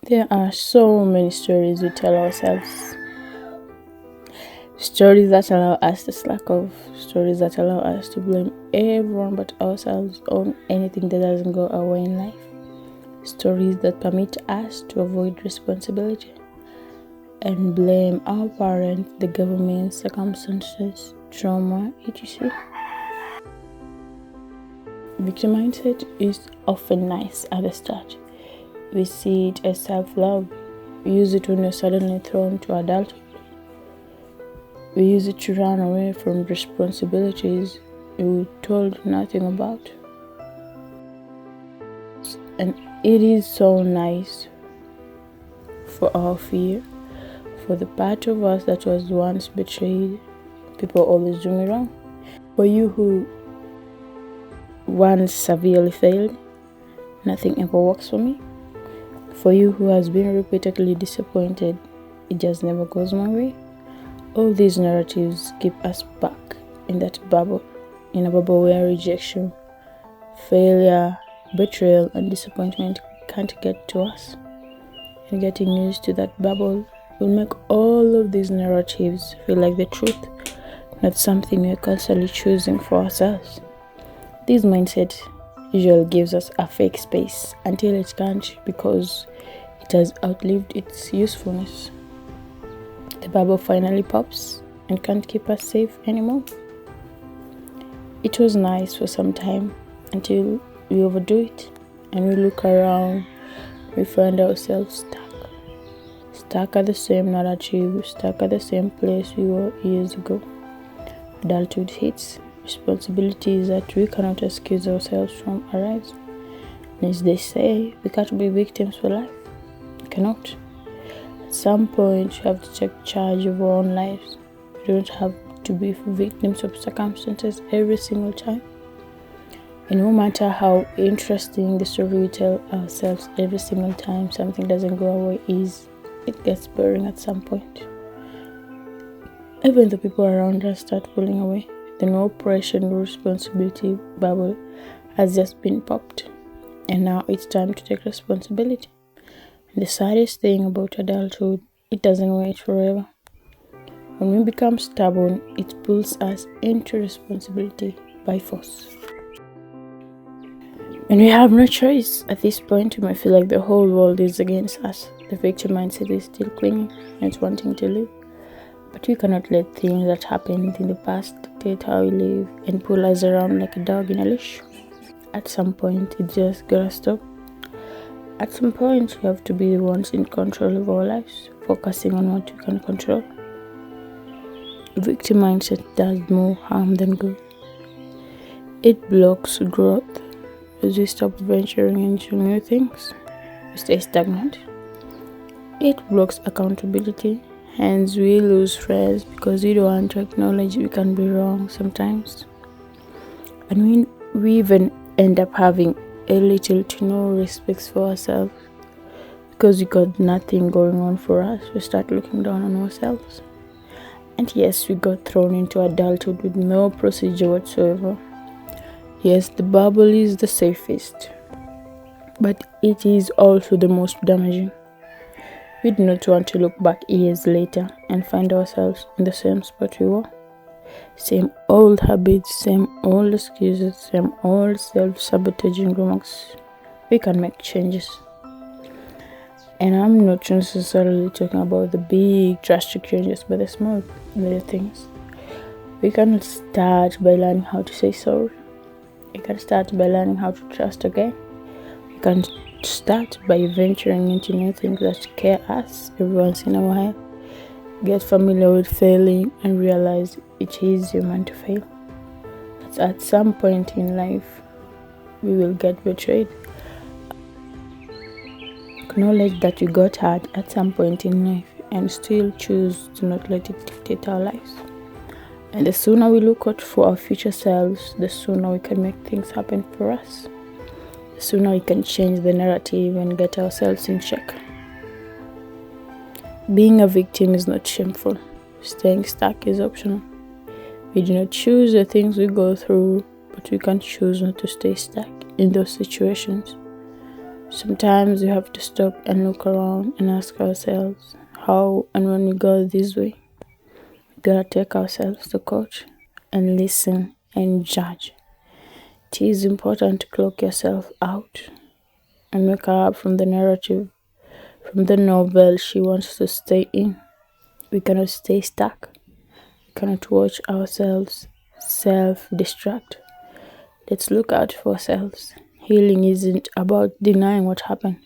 There are so many stories we tell ourselves. Stories that allow us to slack off, stories that allow us to blame everyone but ourselves on anything that doesn't go our way in life. Stories that permit us to avoid responsibility and blame our parents, the government, circumstances, trauma, etc. Victim mindset is often nice at the start. We see it as self-love. We use it when you're suddenly thrown to adulthood. We use it to run away from responsibilities we were told nothing about. And it is so nice for our fear, for the part of us that was once betrayed. People always do me wrong. For you who once severely failed, nothing ever works for me. For you who has been repeatedly disappointed, it just never goes my way. All these narratives keep us back in that bubble, in a bubble where rejection, failure, betrayal, and disappointment can't get to us. And getting used to that bubble will make all of these narratives feel like the truth, not something we're constantly choosing for ourselves. This mindset usually gives us a fake space until it can't, because it has outlived its usefulness. The bubble finally pops and can't keep us safe anymore. It was nice for some time until we overdo it and we look around, we find ourselves stuck at the same narrative, stuck at the same place we were years ago. Adulthood hits. Responsibilities that we cannot excuse ourselves from arise. And as they say, we can't be victims for life. We cannot. At some point, we have to take charge of our own lives. We don't have to be victims of circumstances every single time. And no matter how interesting the story we tell ourselves every single time something doesn't go our way is, it gets boring at some point. Even the people around us start pulling away. The no pressure, no responsibility bubble has just been popped. And now it's time to take responsibility. And the saddest thing about adulthood, it doesn't wait forever. When we become stubborn, it pulls us into responsibility by force. And we have no choice. At this point, we might feel like the whole world is against us. The victim mindset is still clinging and wanting to live. But we cannot let things that happened in the past dictate how we live and pull us around like a dog in a leash. At some point, it just gotta stop. At some point, we have to be the ones in control of our lives, focusing on what we can control. Victim mindset does more harm than good. It blocks growth. As we stop venturing into new things, we stay stagnant. It blocks accountability. Hence, we lose friends because we don't want to acknowledge we can be wrong sometimes. And we even end up having a little to no respect for ourselves. Because we got nothing going on for us, we start looking down on ourselves. And yes, we got thrown into adulthood with no procedure whatsoever. Yes, the bubble is the safest, but it is also the most damaging. We do not want to look back years later and find ourselves in the same spot we were. Same old habits, same old excuses, same old self-sabotaging remarks. We can make changes. And I'm not necessarily talking about the big drastic changes, but the small little things. We can start by learning how to say sorry. We can start by learning how to trust again. We can start by venturing into new things that scare us every once in a while. Get familiar with failing and realize it is human to fail. But at some point in life, we will get betrayed. Acknowledge that we got hurt at some point in life and still choose to not let it dictate our lives. And the sooner we look out for our future selves, the sooner we can make things happen for us. The sooner we can change the narrative and get ourselves in check. Being a victim is not shameful. Staying stuck is optional. We do not choose the things we go through, but we can choose not to stay stuck in those situations. Sometimes we have to stop and look around and ask ourselves how and when we go this way. We gotta take ourselves to court and listen and judge. It is important to clock yourself out and wake her up from the narrative, from the novel she wants to stay in. We cannot stay stuck. We cannot watch ourselves self-destruct. Let's look out for ourselves. Healing isn't about denying what happened.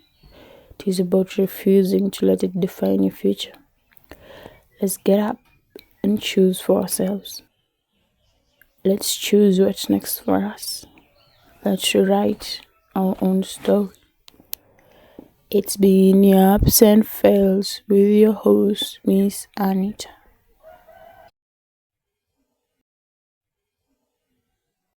It is about refusing to let it define your future. Let's get up and choose for ourselves. Let's choose what's next for us. Let's write our own story. It's been your ups and fails with your host, Miss Anita.